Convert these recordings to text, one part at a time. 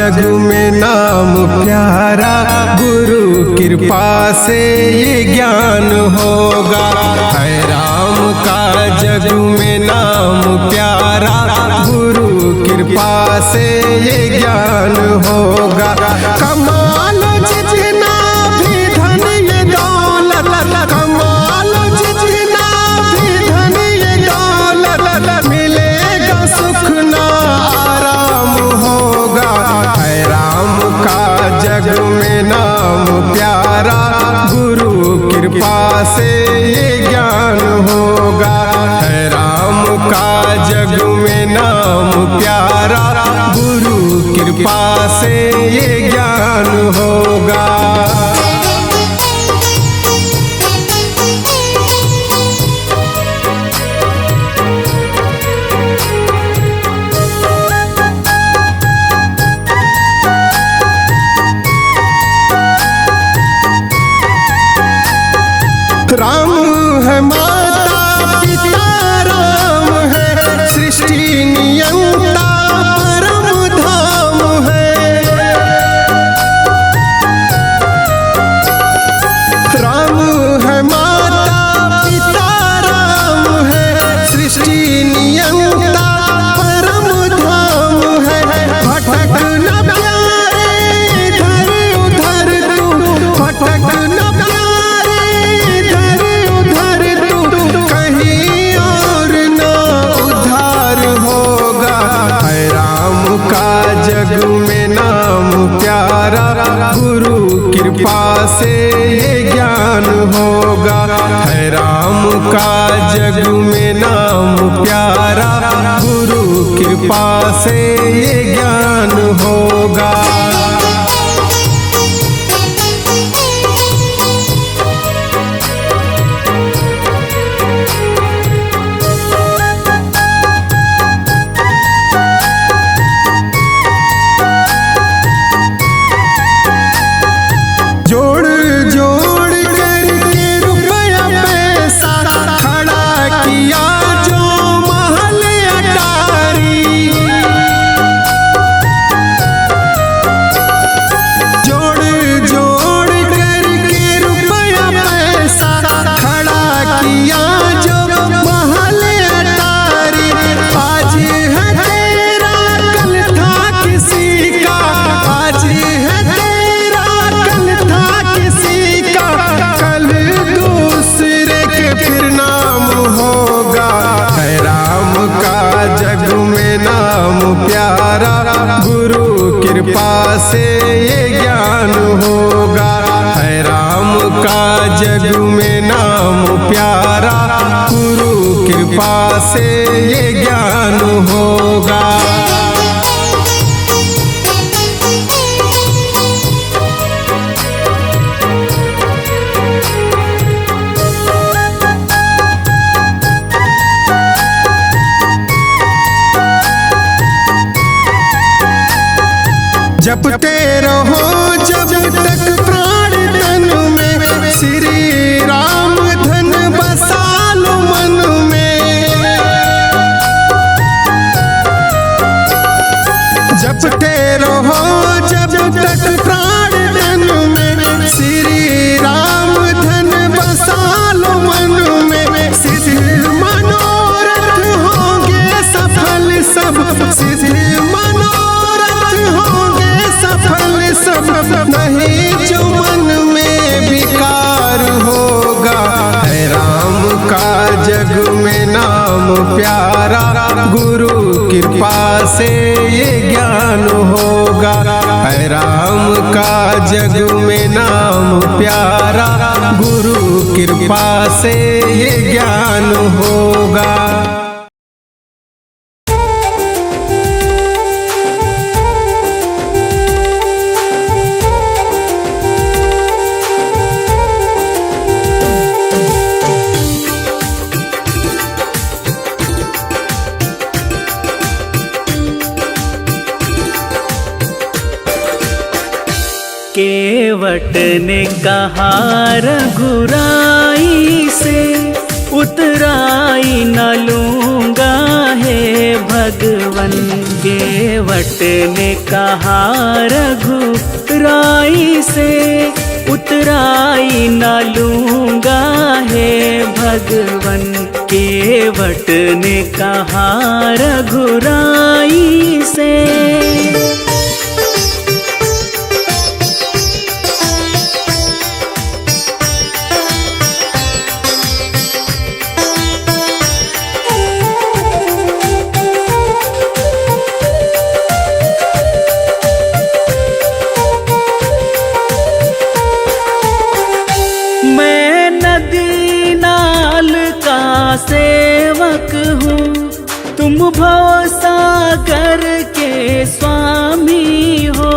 जग में नाम प्यारा, गुरु कृपा से ये ज्ञान होगा। है राम का जग में नाम प्यारा, गुरु कृपा से ये ज्ञान होगा। कमाल जितना भी धन ये दौलत, कमाल जितना भी धन ये दौलत, मिलेगा सुख ना आराम होगा। है राम का जग में नाम प्यारा, गुरु कृपा से ये ज्ञान होगा। है राम का जग में नाम प्यारा, गुरु कृपा से ये ज्ञान होगा। राम है माता पिता, राम है सृष्टि नियंता, परम धाम है। राम है माता पिता, राम है सृष्टि नियंता, परम धाम है। भटक न प्यारे इधर उधर तू, भटक न प्यारे इधर उधर तू, कहीं और ना उद्धार होगा। है राम का जग में नाम प्यारा, गुरु कृपा से ये ज्ञान होगा। है राम का जग में नाम प्यारा, गुरु कृपा से ये ज्ञान होगा। जोड़ जोड़ करके रुपया पैसा खड़ा किया जो महल अटारी। जोड़ जोड़ करके रुपया पैसा खड़ा किया जो महल अटारी। आज है तेरा कल था किसी का, आज है तेरा कल था किसी का, कल दूसरे के फिर नाम होगा। है राम का जग में नाम प्यारा, गुरु कृपा से ये ज्ञान होगा। है राम का जग में नाम प्यारा, गुरु कृपा से ये ज्ञान होगा। जपते रहो जब तक प्राण तन में, श्री राम धन बसा लो मन में। जपते रहो जब तक प्राण तन में, श्री राम धन बसा लो मन में। सिद्ध मनोरथ होंगे सफल सब, सिद्ध मनोरथ होंगे सफल सब, नहीं जो मन में विकार होगा। है राम का जग में नाम प्यारा, गुरु कृपा से ये ज्ञान होगा। है राम का जग में नाम प्यारा, गुरु कृपा से ये ज्ञान होगा। केवट ने कहा रघुराई से, उतराई न लूँगा हे भगवन। केवट ने कहा रघुराई से, उतराई न लूँगा हे भगवन। केवट ने कहा रघुराई से। मैं नदी नाल का सेवक हूँ, तुम भव सागर के स्वामी हो।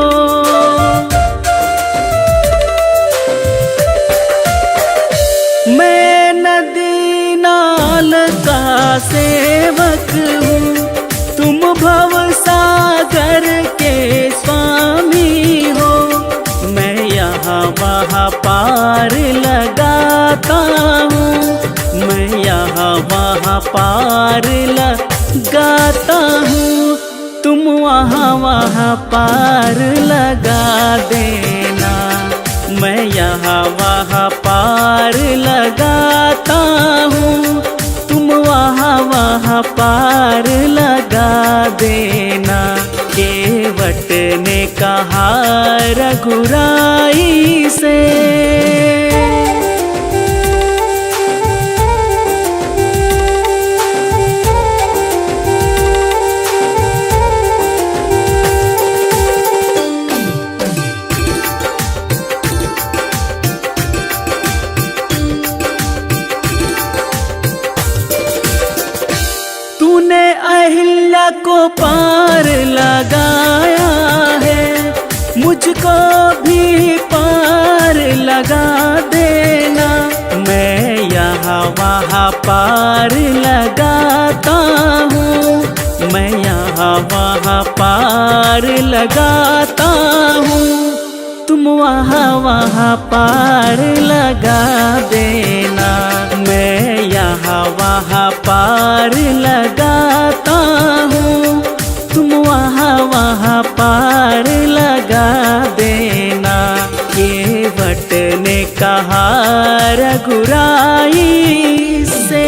मैं नदी नाल का सेवक हूँ, तुम भव सागर के स्वामी हो। मैं यहाँ वहाँ पार लगाता हूँ, मैं यहाँ वहाँ पार लगाता हूँ। तुम वहाँ वहाँ पार लगा देना, मैं यहाँ वहाँ पार लगाता हूँ। तुम वहाँ वहाँ पार लगा देना। केवट ने कहा रघुराई से। तूने अहिल्या को पार लगाया है, मुझको भी पार लगा देना। मैं यहाँ वहाँ पार लगाता हूँ, मैं यहाँ वहाँ पार लगाता हूँ। तुम वहाँ वहाँ पार लगा देना, मैं यहाँ वहाँ पार लगाता हूँ। तुम वहाँ वहाँ पार लगा देना। केवट ने कहा रघुराई से।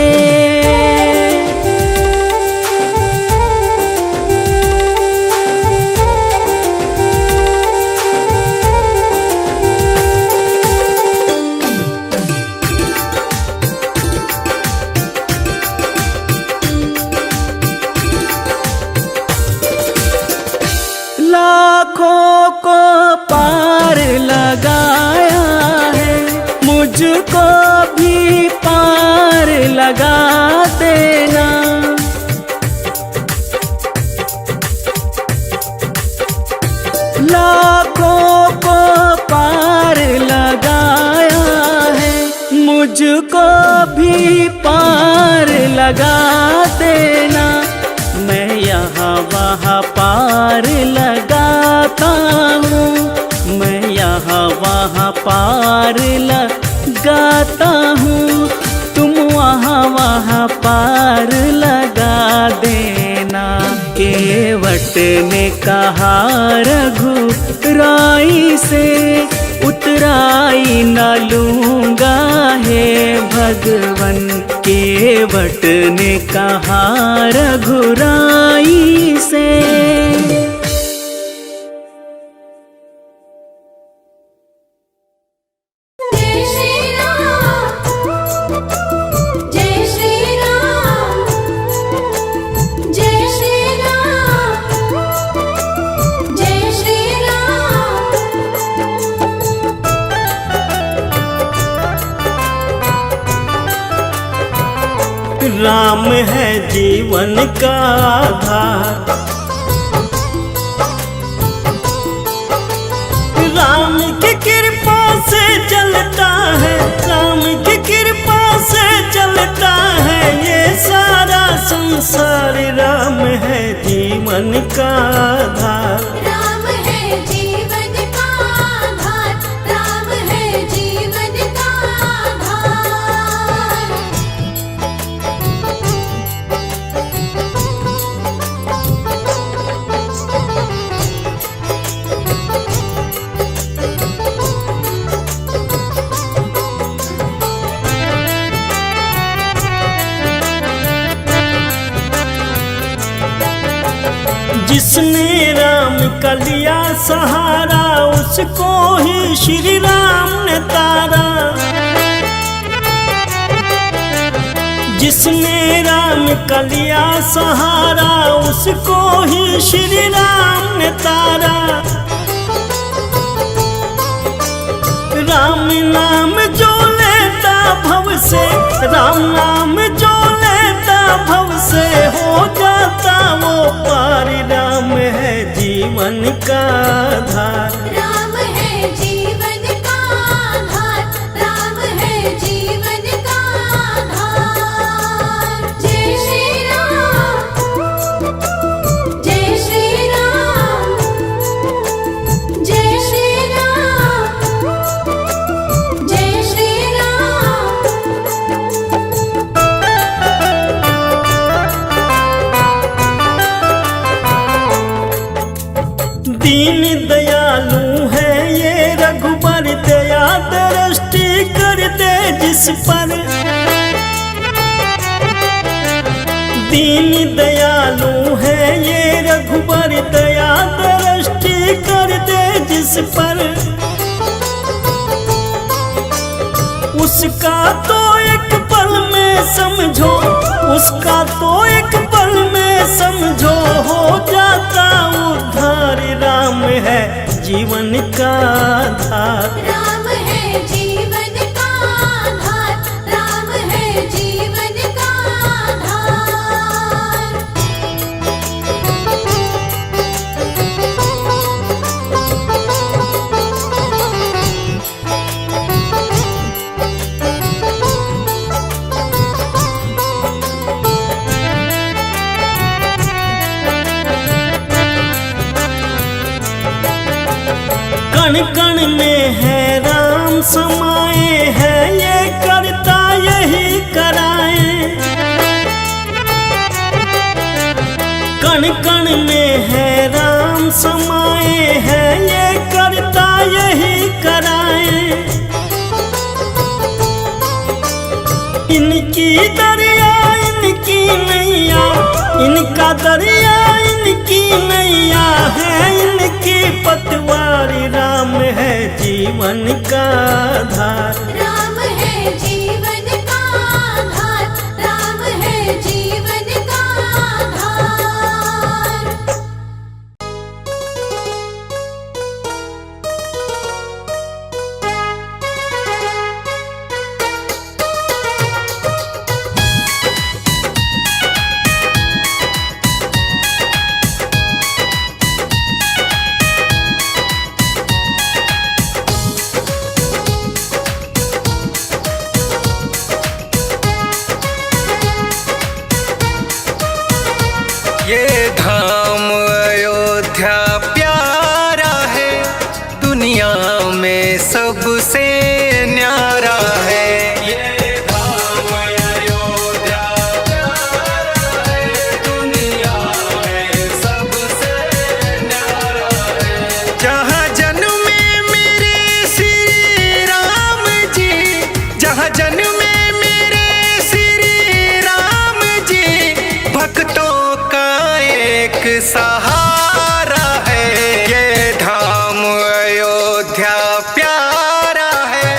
लाखों को पार लगाया है, मुझको भी पार लगा देना। लाखों को पार लगाया है, मुझको भी पार लगा देना। मैं यहाँ वहाँ पार लगाता हूँ, मैं यहाँ वहाँ पार लगाता हूँ। तुम वहाँ वहाँ पार लगा देना। केवट ने कहा रघुराई से, उतराई न लूँगा हे भगवन। केवट ने कहा रघुराई से। जय श्री राम, जय श्री राम, जय श्री राम, जय श्री राम। राम है जीवन का आधार, राम की कृपा से चलता है, राम की कृपा से चलता है ये सारा संसार। राम है जीवन का आधार, राम है जीवन का आधार, राम है जीवन का आधार। जिसने राम का लिया सहारा उसको ही श्री राम ने तारा। जिसने राम का लिया सहारा उसको ही श्री राम ने तारा। राम नाम जो लेता भव से, राम नाम जो लेता भव से हो जाता वो पार। राम है जीवन का आधार। राम है जीवन का आधार, राम है जीवन का आधार। जय श्री राम, जय श्री राम, जय श्री राम, जय श्री राम। दीन दयालु है ये रघुबर, दया दृष्टि कर दे जिस पर। दीन दयालु है ये रघुबर, दया दृष्टि कर दे जिस पर। उसका तो एक पल में समझो, उसका तो एक पल में समझो हो जाता उद्धार। राम है जीवन का आधार। राम है जीवन का आधार, राम है जीवन का आधार। कण कण में है राम समाए है, ये करता यही कराए। कण कण में है राम समाए है, ये करता यही कराए। इनकी दरिया इनकी नैया, इनका दरिया इनकी नैया है, इनकी पतवारी। राम है जीवन का आधार। राम है जीवन का आधार, राम है जीवन का आधार। ये धाम अयोध्या प्यारा है, दुनिया में सबसे न्यारा है। ये धाम अयोध्या प्यारा है, दुनिया में सबसे न्यारा है। जहाँ जन्मे मेरे श्री राम जी, जहाँ जन्मे मेरे श्री राम जी, भक्तों एक सहारा है। ये धाम अयोध्या प्यारा है,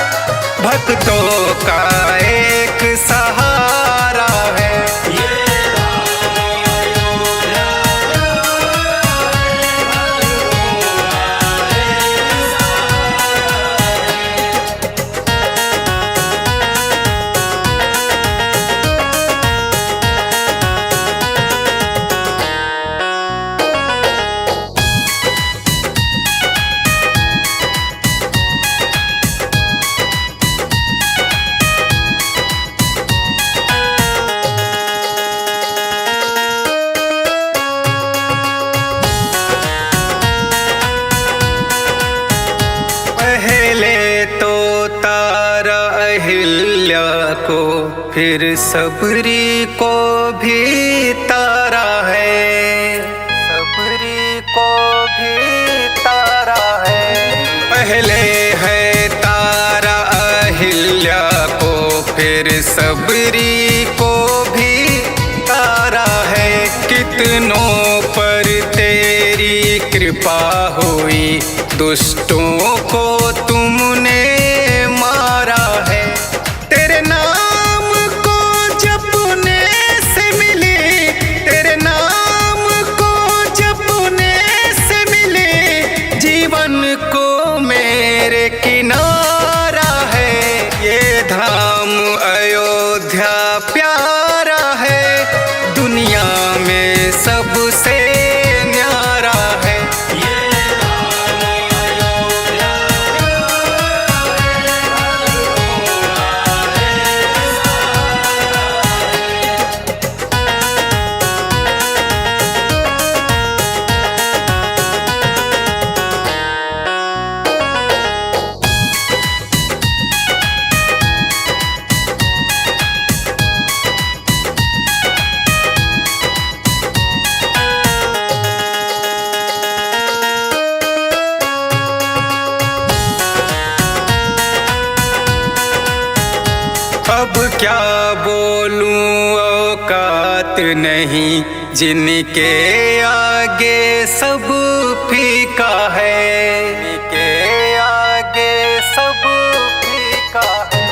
भक्तों का एक सहारा है। ये धाम अयोध्या अहिल्या को फिर सबरी को भी तारा है, सबरी को भी तारा है। पहले है तारा अहिल्या को, फिर सबरी को भी तारा है। कितनों पर तेज कृपा हुई, दुष्टों को तुमने मारा है। तेरे नाम को जपने से मिली, तेरे नाम को जपने से मिली, जीवन को मेरे किनारा है। ये धाम अयोध्या प्यारा है, दुनिया में सबसे न्यारा है। अब क्या बोलूं औकात नहीं, जिनके आगे सब फीका है, जिनके आगे सब फीका है।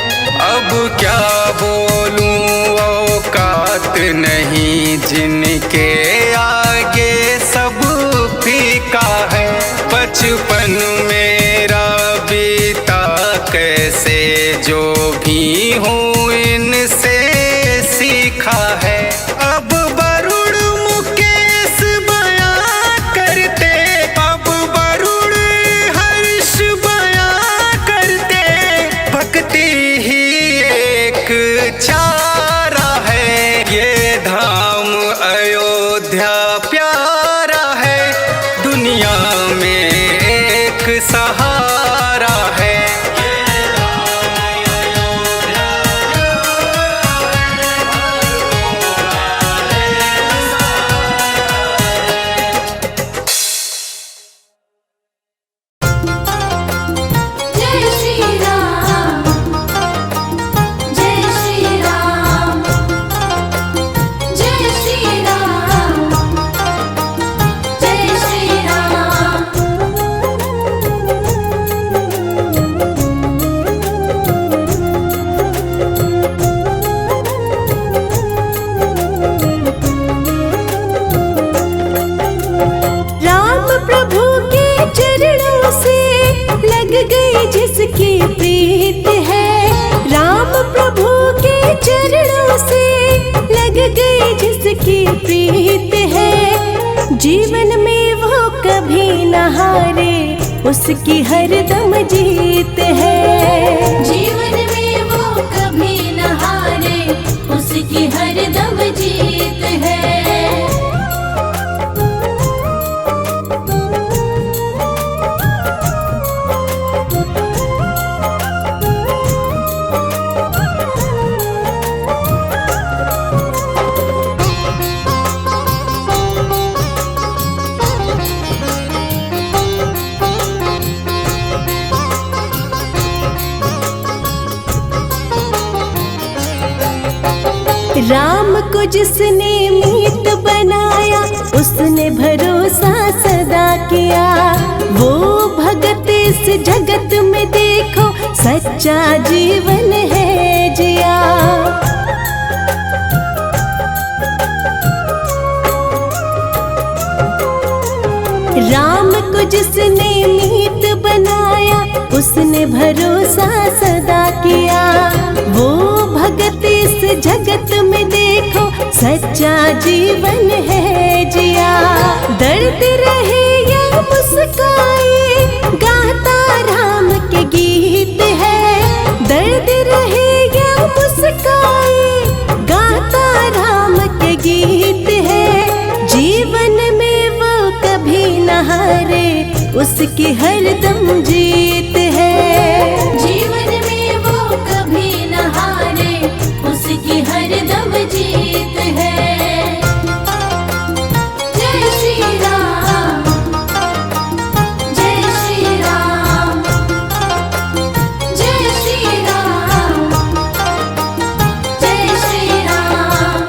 अब क्या बोलूं औकात नहीं, जिनके आगे सब फीका है। बचपन मेरा बीता कैसे, जो भी हूँ इनसे सीखा है। अब वरुण मुकेश बयां करते, अब वरुण हर्ष बयां करते, भक्ति ही एक चारा है। ये धाम अयोध्या प्यारा है, दुनिया में एक सहारा है। जय श्री राम, जय श्री राम, जय श्री राम, जय श्री राम। राम प्रभु के चरणों से लग गई जिसकी प्रीत है, राम प्रभु के चरणों से लग गई जिसकी प्रीत है। जीवन में वो कभी न हारे, उसकी हरदम जीत है। जीवन में वो कभी न हारे, उसकी हरदम जीत है। राम को जिसने मीत बनाया, उसने भरोसा सदा किया। वो भगत इस जगत में देखो, सच्चा जीवन है जिया। राम को जिसने मीत बनाया, उसने भरोसा सदा किया। वो भगत इस जगत में देखो, सच्चा जीवन है जिया। दर्द रहे या मुस्काए, गाता राम के गीत है। दर्द रहे या मुस्काए, गाता राम के गीत है। जीवन में वो कभी न हारे, उसकी हरदम जीत है। जीवन में वो कभी न हारे, उसकी हरदम जीत है। जय श्री राम, जय श्री राम, जय श्री राम, जय श्री राम।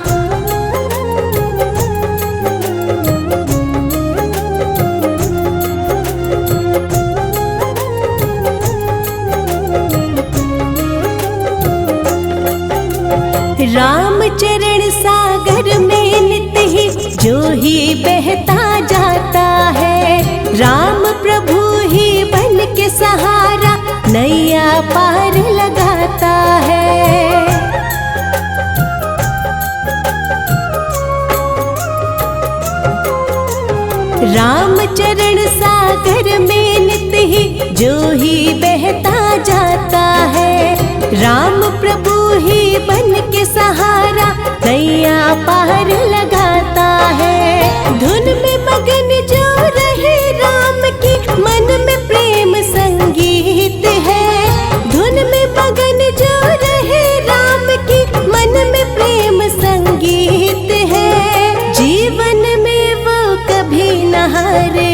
राम चरण सागर में नित ही जो ही बहता जाता है। राम प्रभु ही बन के सहारा नैया पार लगाता है। धुन में मगन जो रहे राम की मन में प्रेम संगीत है। धुन में मगन जो रहे राम की मन में प्रेम संगीत है। जीवन में वो कभी न हारे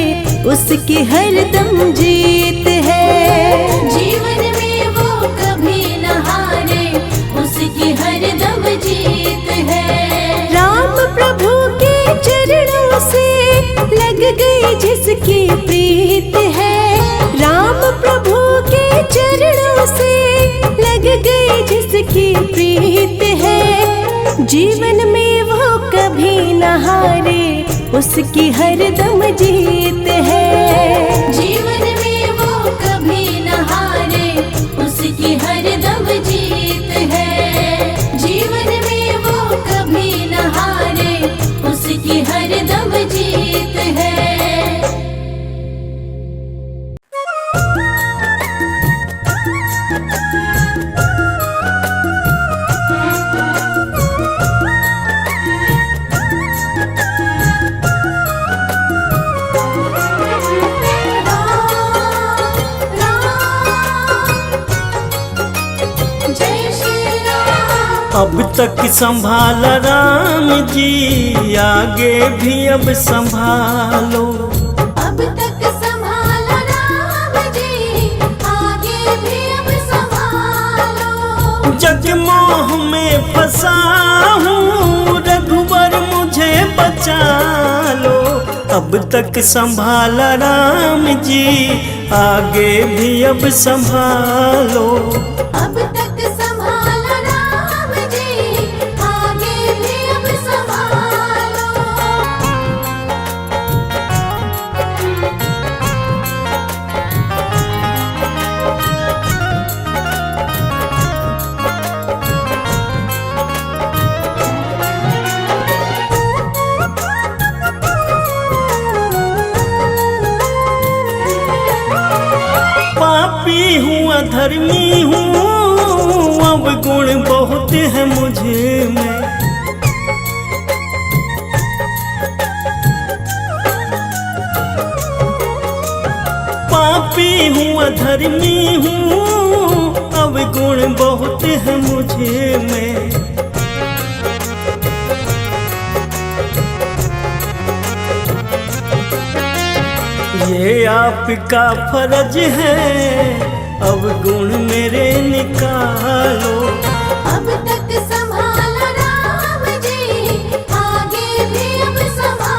उसकी हरदम जीत है। जीवन में वो कभी न हारे उसकी हरदम जीत है। राम प्रभु के चरणों से लग गई जिसकी प्रीत है। राम प्रभु के चरणों से लग गई जिसकी प्रीत है। जीवन में वो कभी न हारे उसकी हरदम जीत है। जीवन में वो कभी न हारे उसकी हरदम जीत है। जीवन में वो कभी न हारे उसकी हरदम जीत है। अब तक संभाल राम जी, आगे भी अब संभालो। अब तक संभाला राम जी, आगे भी अब संभालो। जगमोह में फंसा हूँ, रघुवर मुझे बचा लो। अब तक संभाल राम जी, आगे भी अब संभालो। अब तक संभाला राम जी, आगे भी अब संभालो। पापी हूँ अधर्मी हूँ, अब गुण बहुत है मुझे में। पापी हूँ अधर्मी हूँ, अब गुण बहुत है मुझे में। ये आपका फर्ज है, अब गुण मेरे निकालो। अब तक संभाला राम जी, आगे भी अब संभालो।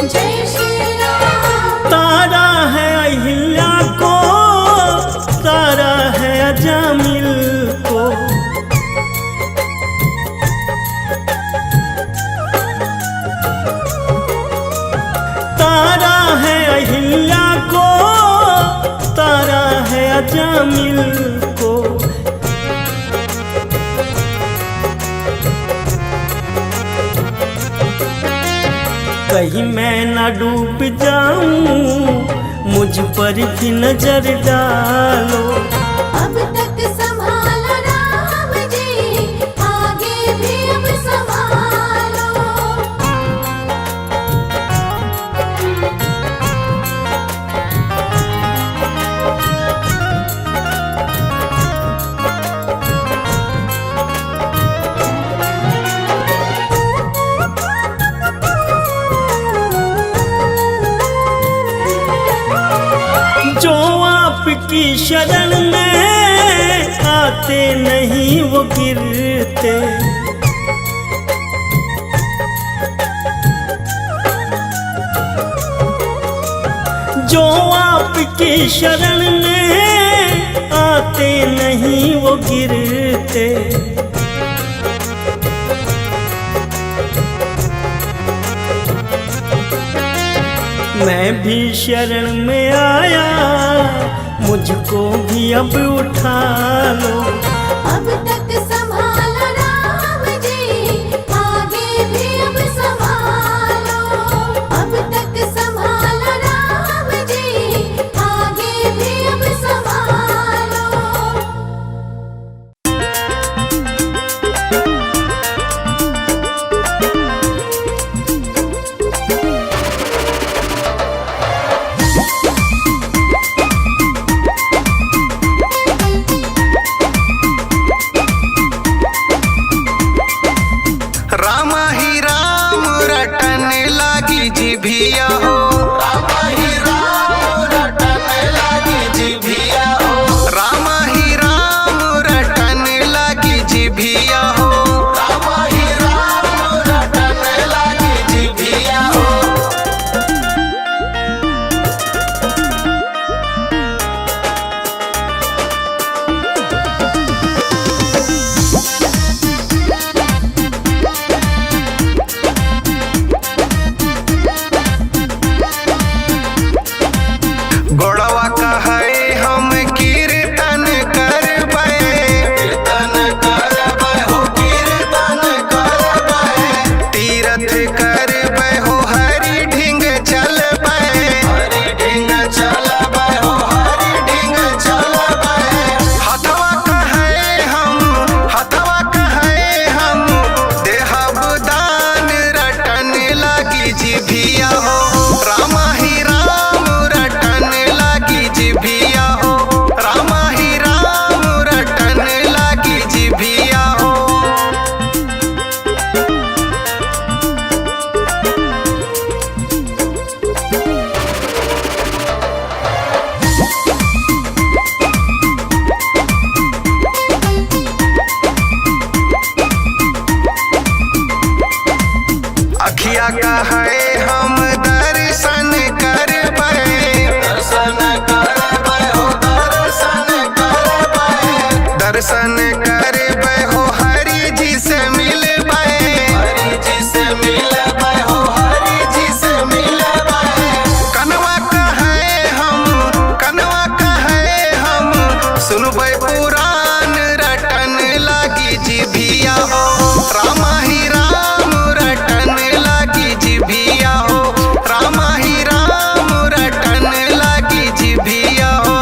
जय श्री राम। तारा है अहिल्या को, तारा है अजामिल को। तारा है अहिल्या को, तारा है अजामिल को। कहीं मैं न डूब जाऊं, मुझ पर भी नजर डालो। अब तक संभाला राम जी, आगे भी अब संभालो। जो आपकी शरण में आते नहीं वो गिरते। जो आपकी शरण में आते नहीं वो गिरते। भी शरण में आया, मुझको भी अब उठा लो। अब तक संभाला राम जी, आगे भी अब संभालो। अब तक संभाला राम जी, आगे भी अब संभालो। राम ही राम रटन लागी जिभिया हो, राम ही राम रटन लागी जिभिया हो, राम ही राम रटन लागी जिभिया हो, राम ही राम रटन लागी जिभिया हो। गोड़वा कहे हम कीर्तन करबै, कीर्तन करबै हो, कीर्तन करबै, तीरथ करबै हो, हरि ढिंग चलबै, हरि ढिंग चलबै हो, हरि ढिंग चलबै। हथवा कहे हम देहब दान रटन लागी जिभिया हो, राम ही राम रटन लागी जिभिया हो, राम ही राम रटन लागी जिभिया हो। अखिया कहे हम दर्शन करबै, दर्शन करबै हो, दर्शन करबै, दर्शन करबै हो, हरि जी से मिलबै, हरि जी से मिलबै हो, हरि जी से मिलबै। कनवा कहे हम सुनबै पुराण रटन लागी जिभिया हो, राम ही राम रटन लागी जिभिया हो, राम ही राम रटन लागी जिभिया हो।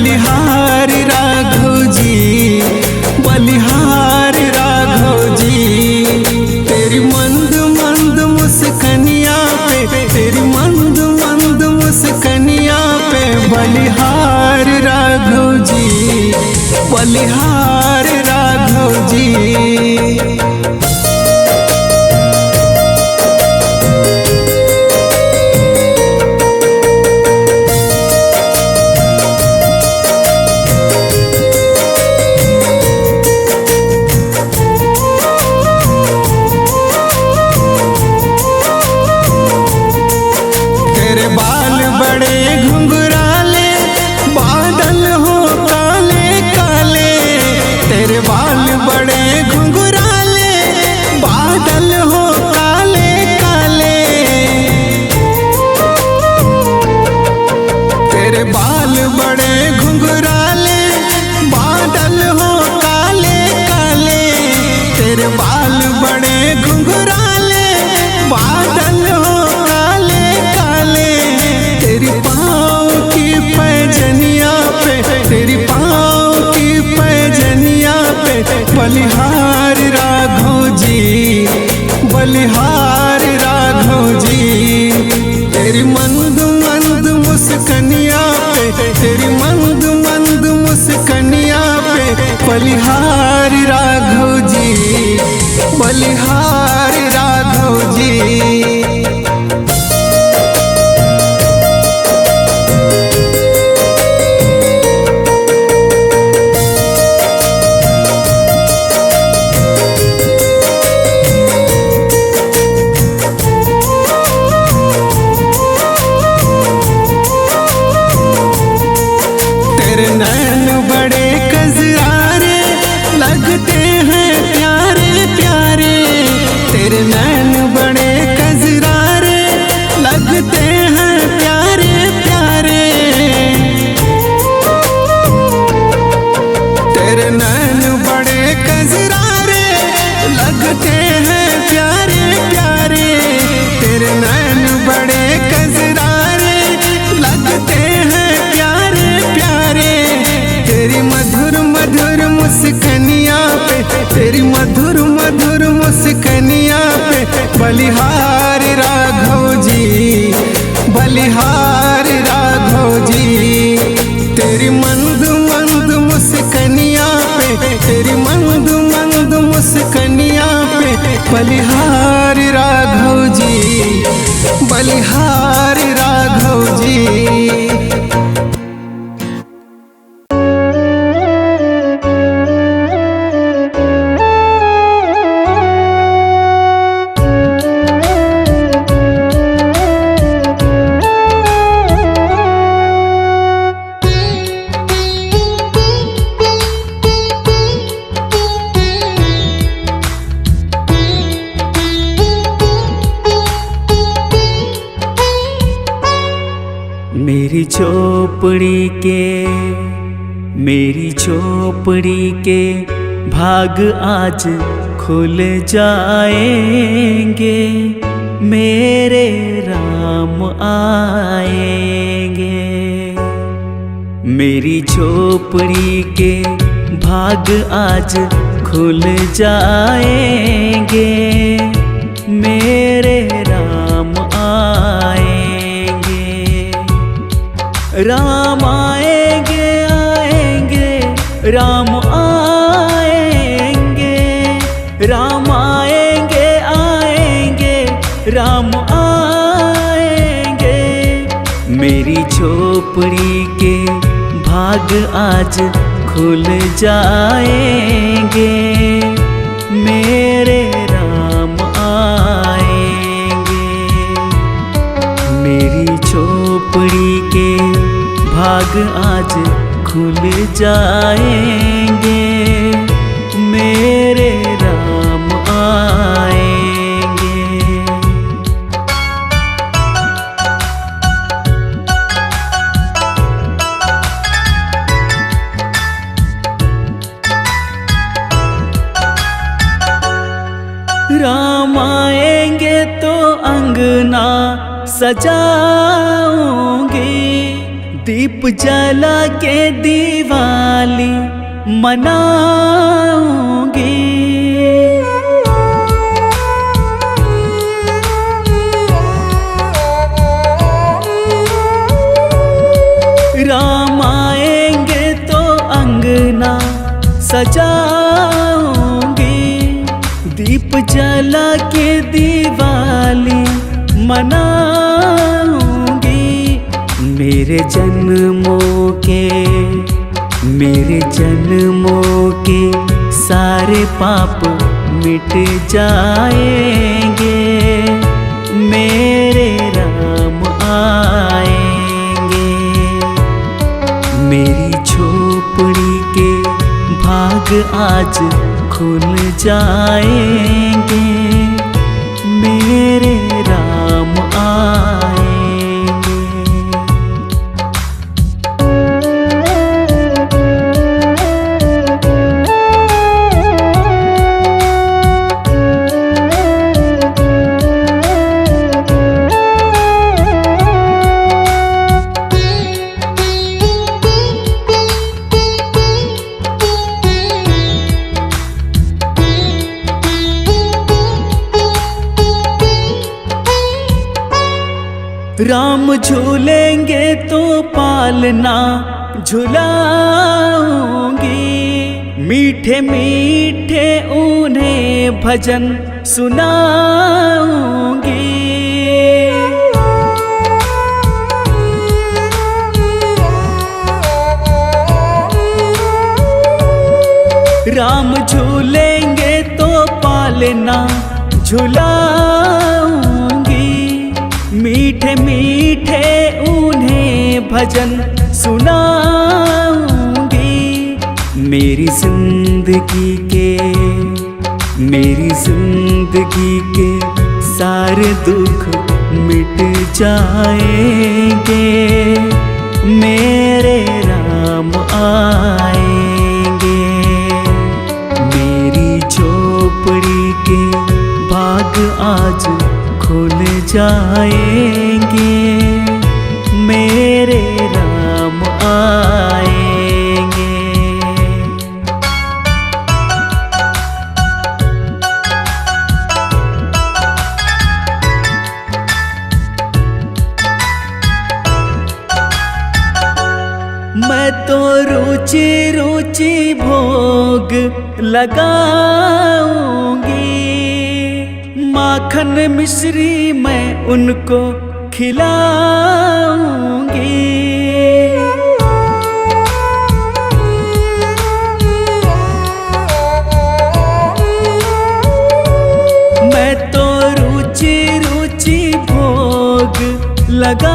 बलिहार राघव जी, बलिहार राघव जी। तेरी मंद मंद मुस्कनिया पे, तेरी मंद मंद मुस्कनिया पे बलिहार राघव जी, बलिहार राघव जी। तेरे बाल बड़े घुंघराले, बादल हो काले काले। तेरे बाल बड़े घुंघराले, बादल हो काले काले। तेरे बाल बड़े घुंघराले, बादल हो काले काले। तेरे बाल बड़े घुंघराले, बादल हो काले काले। तेरी पाँव की पैजनिया पे, तेरी पाँव की पैजनिया पे बलिहार राघव जी, बलिहार राघव जी। तेरी मंद मंद मुस्कनिया पे, तेरी मंद मंद मुस्कनिया पे बलिहार राघव जी, बलिहार राघव जी। तेरे नैन बड़े कजरारे लगते हैं प्यारे प्यारे। तेरे नैन बड़े कजरारे लगते हैं प्यारे प्यारे। तेरे नैन बड़े कजरारे लगते हैं प्यारे प्यारे। तेरे नैन बड़े कजरारे लगते हैं प्यारे प्यारे। तेरी मधुर मधुर मुस्कनिया पे, तेरी मधुर मधुर मुस्कनिया पे बलिहार राघव जी, बलिहार राघव जी। तेरी मंद मंद मुस्कनिया पे, तेरी मंद मंद मुस्कनिया पे बलिहार राघव जी, बलिहार राघव जी। मेरी झोपड़ी के भाग आज खुल जाएंगे। मेरे राम आएंगे। मेरी झोपड़ी के भाग आज खुल जाएंगे। मेरे राम आएंगे। राम आएंगे आएंगे, राम आएंगे। राम आएंगे आएंगे, राम आएंगे। मेरी झोपड़ी के भाग आज खुल जाएंगे। मेरे राम आएंगे। मेरी झोपड़ी के भाग आज खुल जाएंगे। मेरे राम आएंगे। राम आएंगे तो अंगना सजाऊंगी, दीप जला के दिवाली मनाऊंगी। राम आएंगे तो अंगना सजाऊंगी। दीप जला के दिवाली मनाऊंगी। मेरे जन्मों के सारे पाप मिट जाएंगे। मेरे राम आएंगे। मेरी झोपड़ी के भाग आज खुल जाएंगे। मेरे राम आएंगे। राम झूलेंगे तो पालना झुलाऊंगी। मीठे मीठे उन्हें भजन सुनाऊंगी। राम झूलेंगे तो पालना झुलाऊंगी। मीठे मीठे उन्हें भजन सुनाऊंगी। मेरी जिंदगी के सारे दुख मिट जाएंगे। मेरे राम आएंगे। मेरी झोपड़ी के भाग आज खुल जाएंगे। मेरे राम आएंगे। मैं तो रुचि रुचि भोग लगाऊंगी। माखन मिश्री मैं उनको खिलाऊंगी। मैं तो रुचि रुचि भोग लगाऊंगी।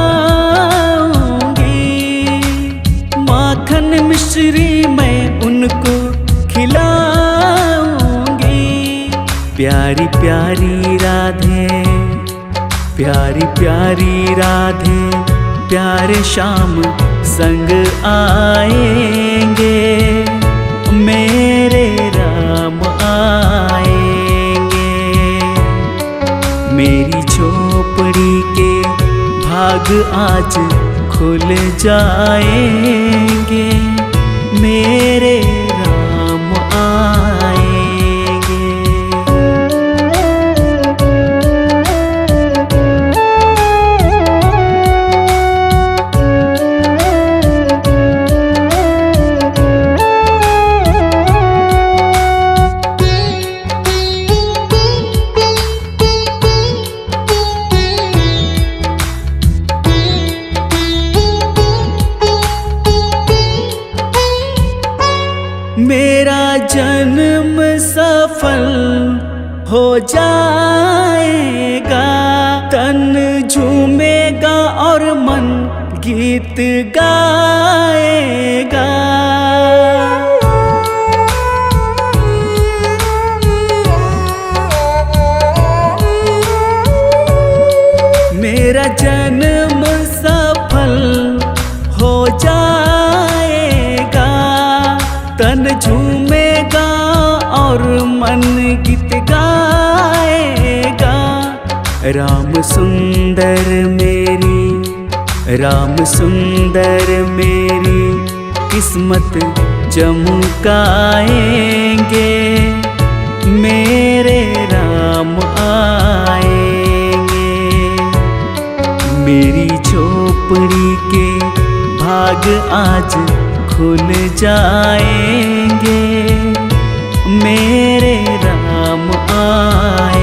माखन मिश्री मैं उनको खिलाऊंगी। प्यारी प्यारी राधे, प्यारी प्यारी राधे, प्यारे श्याम संग आएंगे। मेरे राम आएंगे। मेरी झोपड़ी के भाग आज खुल जाएंगे। मेरे राम आएंगे। मेरा जन्म सफल हो जाएगा। तन झूमेगा और मन गीत गाएगा। मेरा जन्म सफल हो जाएगा। तन झूमेगा और मन गीत गाएगा। राम सुंदर राम सुंदर मेरी किस्मत चमकाएंगे, मेरे राम आएंगे। मेरी झोपड़ी के भाग आज खुल जाएंगे, मेरे राम आएंगे।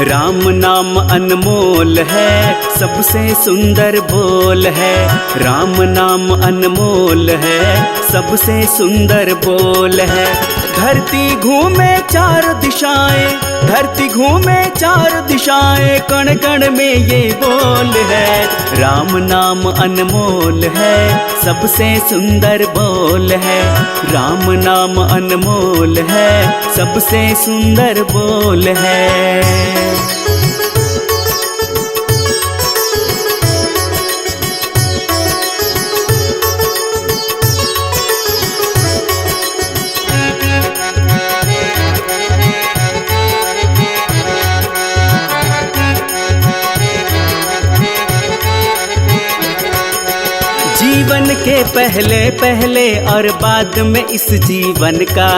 राम नाम अनमोल है, सबसे सुंदर बोल है। राम नाम अनमोल है, सबसे सुंदर बोल है। धरती घूमे चार दिशाएं, धरती घूमे चार दिशाएं, कण कण में ये बोल है। राम नाम अनमोल है, सबसे सुंदर बोल है। राम नाम अनमोल है, सबसे सुंदर बोल है। जीवन के पहले पहले और बाद में इस जीवन का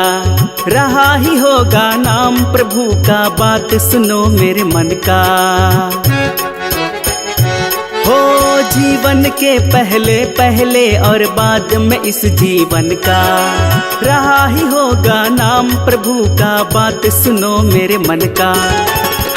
रहा ही होगा नाम प्रभु का। बात सुनो मेरे मन का, हो जीवन के पहले पहले और बाद में इस जीवन का रहा ही होगा नाम प्रभु का। बात सुनो मेरे मन का।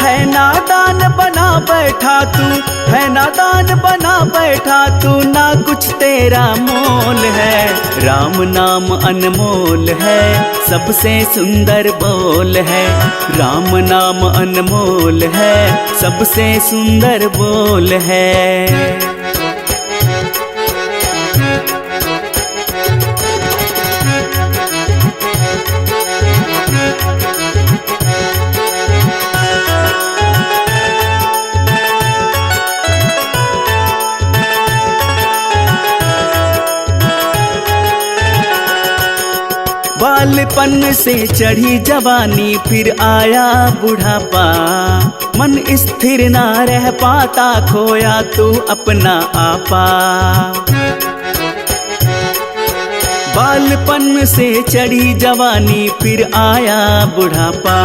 है नादान बना बैठा तू, है नादान बना बैठा तू, ना कुछ तेरा मोल है। राम नाम अनमोल है, सबसे सुंदर बोल है। राम नाम अनमोल है, सबसे सुंदर बोल है। बालपन से चढ़ी जवानी, फिर आया बुढ़ापा। मन स्थिर ना रह पाता, खोया तू अपना आपा। बालपन से चढ़ी जवानी, फिर आया बुढ़ापा।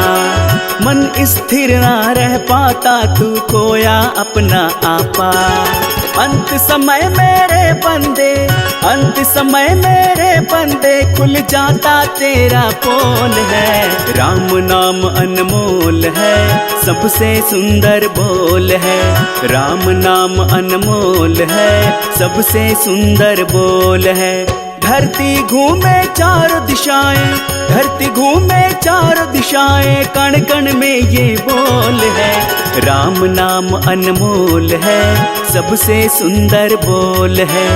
मन स्थिर ना रह पाता, तू खोया अपना आपा। अंत समय मेरे बंदे, अंत समय मेरे बंदे, खुल जाता तेरा पोल है। राम नाम अनमोल है, सबसे सुंदर बोल है। राम नाम अनमोल है, सबसे सुंदर बोल है। धरती घूमे चार दिशाएं, धरती घूमे चार दिशाएं, कण कण में ये बोल है। राम नाम अनमोल है, सबसे सुंदर बोल है।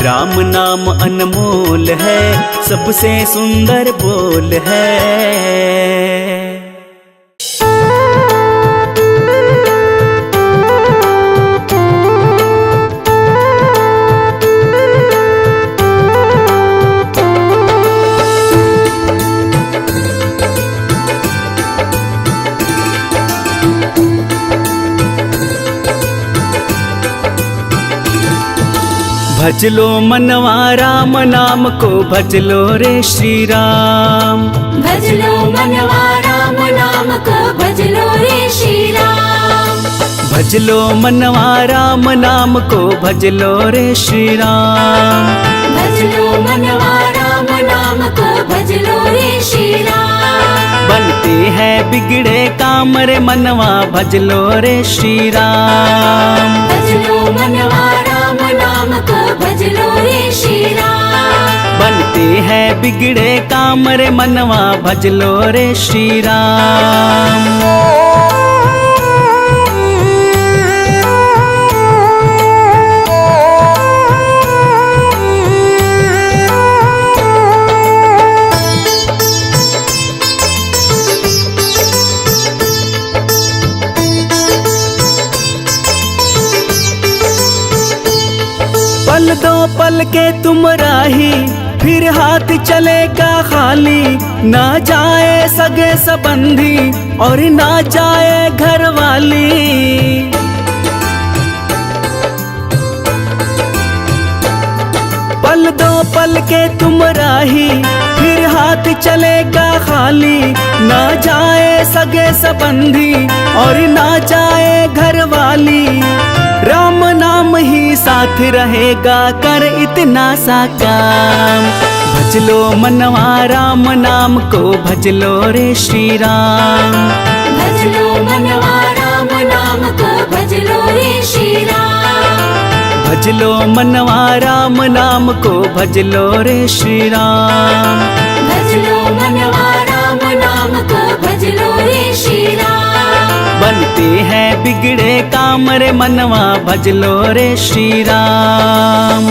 राम नाम अनमोल है, सबसे सुंदर बोल है। भजलो मनवा राम नाम को, भजलो रे श्री राम। भजलो मनवा राम नाम को, भजलो रे श्री राम। भजलो मनवा राम नाम को, भजलो रे श्री राम। भजलो मनवा राम नाम को, भजलो रे श्री राम। बनते हैं बिगड़े काम रे मनवा, भजलो रे श्री राम। भजलो मनवा राम नाम को, भजलो रे श्री राम। बनते हैं बिगड़े काम रे मनवा, भजलो रे श्री राम। पल दो पल के तुम राही, फिर हाथ चलेगा खाली। ना जाए सगे संबंधी और ना जाए घर वाली। पल दो पल के तुम राही, फिर हाथ चलेगा खाली। ना जाए सगे संबंधी और ना जाए घर वाली। राम नाम ही साथ रहेगा, कर इतना सा काम। भज लो मनवा राम नाम को, भज लो रे श्री राम। भज लो मनवा राम नाम को, भज लो रे श्री राम। भज लो मनवा राम नाम को, भज लो रे श्री राम। भज लो मनवा राम नाम को, भज लो रे श्री राम। बनते हैं बिगड़े काम रे मनवा, भज लो रे श्री राम।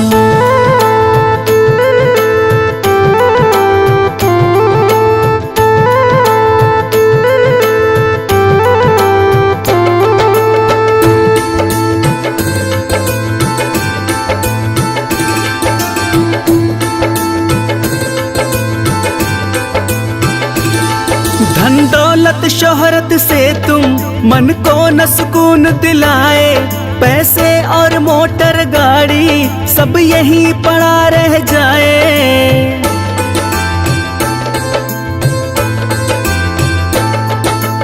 धन दौलत शोहरत से तुम मन को न सुकून दिलाए। पैसे और मोटर गाड़ी सब यहीं पड़ा रह जाए।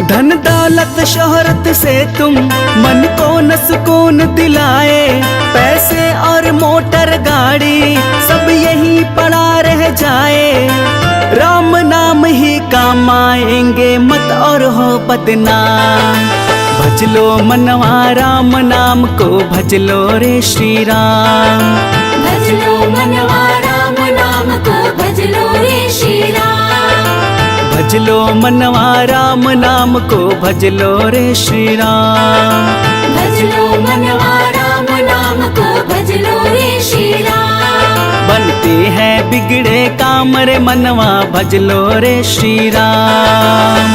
धन दौलत शोहरत से तुम मन को न सुकून दिलाए। पैसे और मोटर गाड़ी सब यहीं पड़ा रह जाए। राम नाम ही काम आएंगे, मत और हो बदनाम। भज लो मनवा राम नाम को, भज लो रे श्री राम। भज लो मनवा राम नाम को, भज लो रे श्री राम। भज लो मनवा राम नाम को, भज लो रे श्री राम। भज लो मनवा राम नाम को, भज लो रे श्री राम। बनते हैं बिगड़े काम रे मनवा, भज लो रे श्री राम।